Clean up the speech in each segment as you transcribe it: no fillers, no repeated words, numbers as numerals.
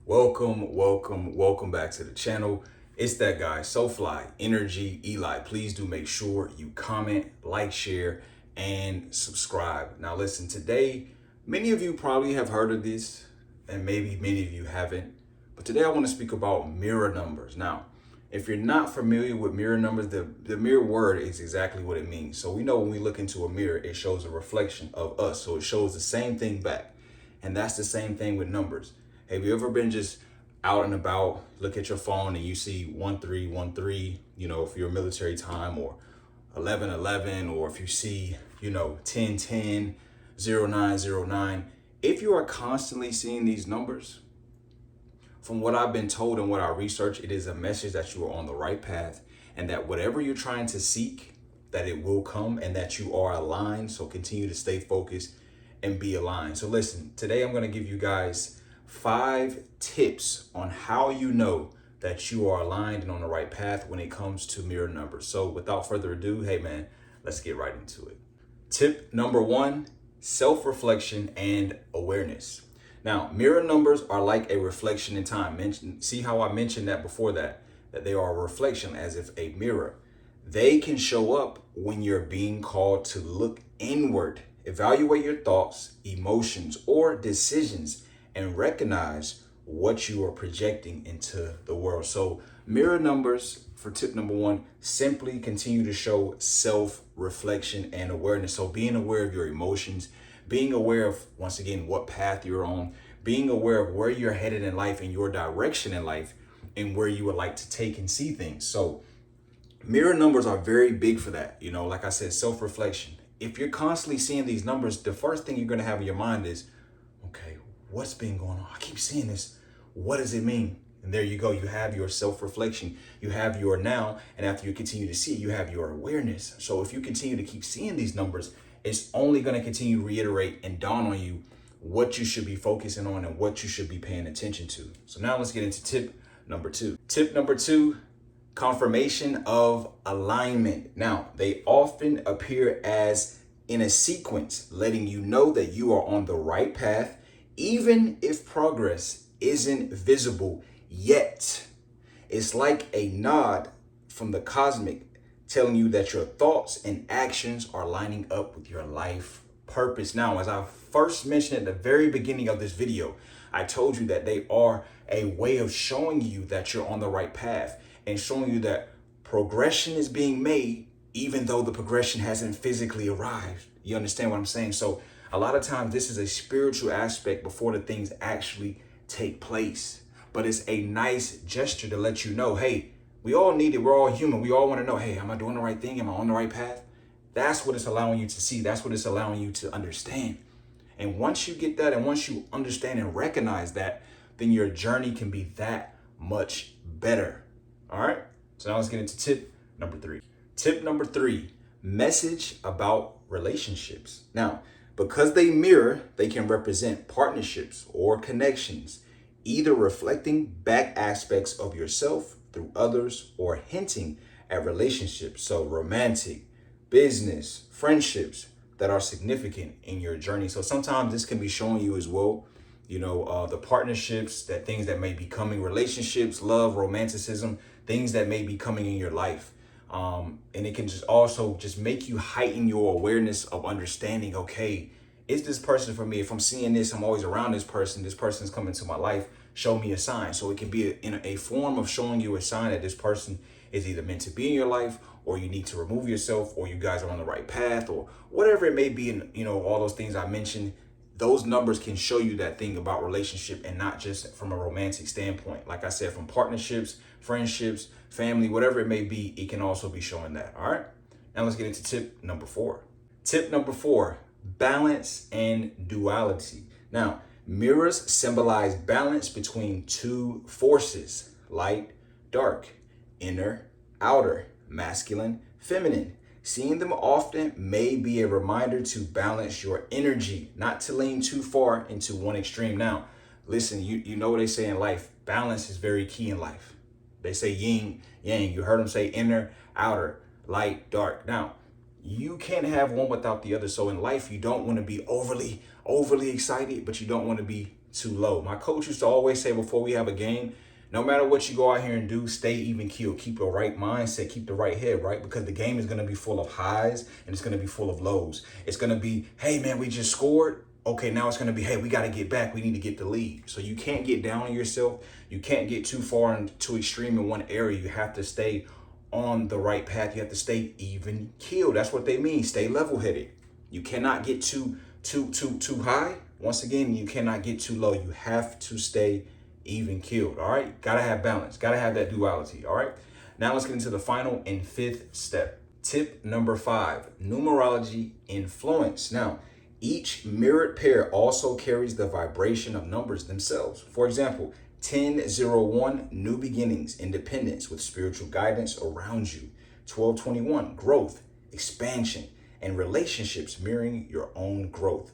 Welcome back to the channel. It's that guy, TheEnergyEli. Please do make sure you comment, like, share, and subscribe. Now listen, today, many of you probably have heard of this, and maybe many of you haven't. But today I want to speak about mirror numbers. Now, if you're not familiar with mirror numbers, the mirror word is exactly what it means. So we know when we look into a mirror, it shows a reflection of us. So it shows the same thing back. And that's the same thing with numbers. Have you ever been just out and about, look at your phone and you see 1313, if you're military time, or 1111, or if you see, 1010, 0909. If you are constantly seeing these numbers, from what I've been told and what I research, it is a message that you are on the right path and that whatever you're trying to seek, that it will come and that you are aligned. So continue to stay focused and be aligned. So listen, today I'm going to give you guys 5 tips on how you know that you are aligned and on the right path when it comes to mirror numbers. So without further ado, hey man, let's get right into it. Tip number 1, self-reflection and awareness. Now, mirror numbers are like a reflection in time. See how I mentioned that before that they are a reflection, as if a mirror. They can show up when you're being called to look inward, evaluate your thoughts, emotions, or decisions, and recognize what you are projecting into the world. So mirror numbers, for tip number 1, simply continue to show self-reflection and awareness. So being aware of your emotions, being aware of, once again, what path you're on, being aware of where you're headed in life and your direction in life and where you would like to take and see things. So mirror numbers are very big for that. Like I said, self-reflection. If you're constantly seeing these numbers, the first thing you're going to have in your mind is, okay, what's been going on? I keep seeing this. What does it mean? And there you go. You have your self-reflection. You have your now. And after you continue to see it, you have your awareness. So if you continue to keep seeing these numbers, it's only going to continue to reiterate and dawn on you what you should be focusing on and what you should be paying attention to. So now let's get into tip number 2. Tip number 2, confirmation of alignment. Now, they often appear as in a sequence, letting you know that you are on the right path, even if progress isn't visible yet. It's like a nod from the cosmic, telling you that your thoughts and actions are lining up with your life purpose. Now, as I first mentioned at the very beginning of this video, I told you that they are a way of showing you that you're on the right path and showing you that progression is being made, even though the progression hasn't physically arrived. You understand what I'm saying? So a lot of times this is a spiritual aspect before the things actually take place. But it's a nice gesture to let you know, hey, we all need it. We're all human. We all want to know, hey, am I doing the right thing? Am I on the right path? That's what it's allowing you to see. That's what it's allowing you to understand. And once you get that, and once you understand and recognize that, then your journey can be that much better. All right. So now let's get into tip number 3. Tip number 3, message about relationships. Now, because they mirror, they can represent partnerships or connections, either reflecting back aspects of yourself through others or hinting at relationships. So romantic, business, friendships that are significant in your journey. So sometimes this can be showing you as well, the partnerships, that things that may be coming, relationships, love, romanticism, things that may be coming in your life. And it can just also just make you heighten your awareness of understanding, okay, is this person for me? If I'm seeing this, I'm always around this person's coming to my life, show me a sign. So it can be in a form of showing you a sign that this person is either meant to be in your life, or you need to remove yourself, or you guys are on the right path, or whatever it may be. And all those things I mentioned, those numbers can show you that thing about relationship, and not just from a romantic standpoint. Like I said, from partnerships, friendships, family, whatever it may be, it can also be showing that. All right. Now let's get into tip number 4. Tip number 4, balance and duality. Now, mirrors symbolize balance between 2 forces, light, dark, inner, outer, masculine, feminine. Seeing them often may be a reminder to balance your energy, not to lean too far into one extreme. Now, listen, you know what they say in life, balance is very key in life. They say yin, yang. You heard them say inner, outer, light, dark. Now, you can't have one without the other. So in life, you don't want to be overly excited, but you don't want to be too low. My coach used to always say before we have a game, no matter what you go out here and do, stay even keeled. Keep the right mindset, keep the right head, right? Because the game is going to be full of highs and it's going to be full of lows. It's going to be, hey, man, we just scored. Okay, now it's going to be, hey, we got to get back. We need to get the lead. So you can't get down on yourself. You can't get too far and too extreme in one area. You have to stay on the right path. You have to stay even keeled. That's what they mean. Stay level headed. You cannot get too high. Once again, you cannot get too low. You have to stay even keeled. All right. Got to have balance. Got to have that duality. All right. Now let's get into the final and fifth step. Tip number 5, numerology influence. Now, each mirrored pair also carries the vibration of numbers themselves. For example, 1001, new beginnings, independence with spiritual guidance around you. 1221, growth, expansion, and relationships mirroring your own growth.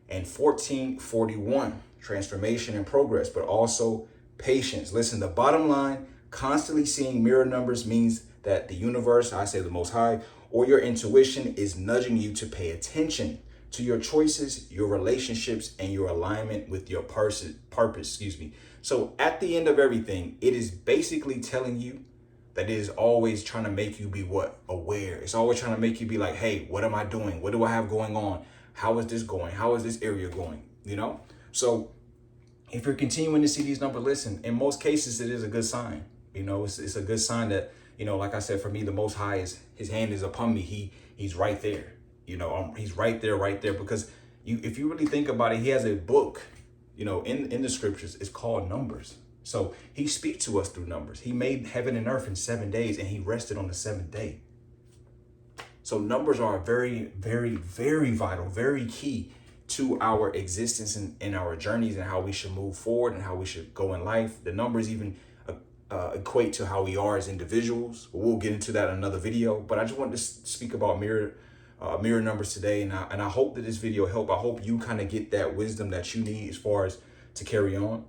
And 1441, transformation and progress, but also patience. Listen, the bottom line, constantly seeing mirror numbers means that the universe, I say the Most High, or your intuition is nudging you to pay attention to your choices, your relationships, and your alignment with your purpose. So at the end of everything, it is basically telling you that it is always trying to make you be what? Aware. It's always trying to make you be like, hey, what am I doing? What do I have going on? How is this going? How is this area going? So if you're continuing to see these numbers, listen, in most cases, it is a good sign. It's a good sign that, like I said, for me, the Most High is, his hand is upon me. He's right there. He's right there because if you really think about it, he has a book, in the scriptures. It's called Numbers. So he speaks to us through numbers. He made heaven and earth in 7 days and he rested on the 7th day. So numbers are very, very, very vital, very key to our existence and our journeys and how we should move forward and how we should go in life. The numbers even equate to how we are as individuals. We'll get into that in another video, but I just wanted to speak about mirror numbers today. And I hope that this video helped. I hope you kind of get that wisdom that you need as far as to carry on,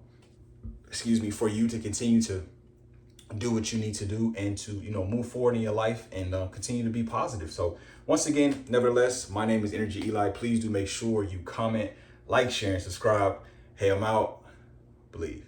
for you to continue to do what you need to do and to, move forward in your life and continue to be positive. So once again, nevertheless, my name is TheEnergyEli. Please do make sure you comment, like, share, and subscribe. Hey, I'm out. Believe.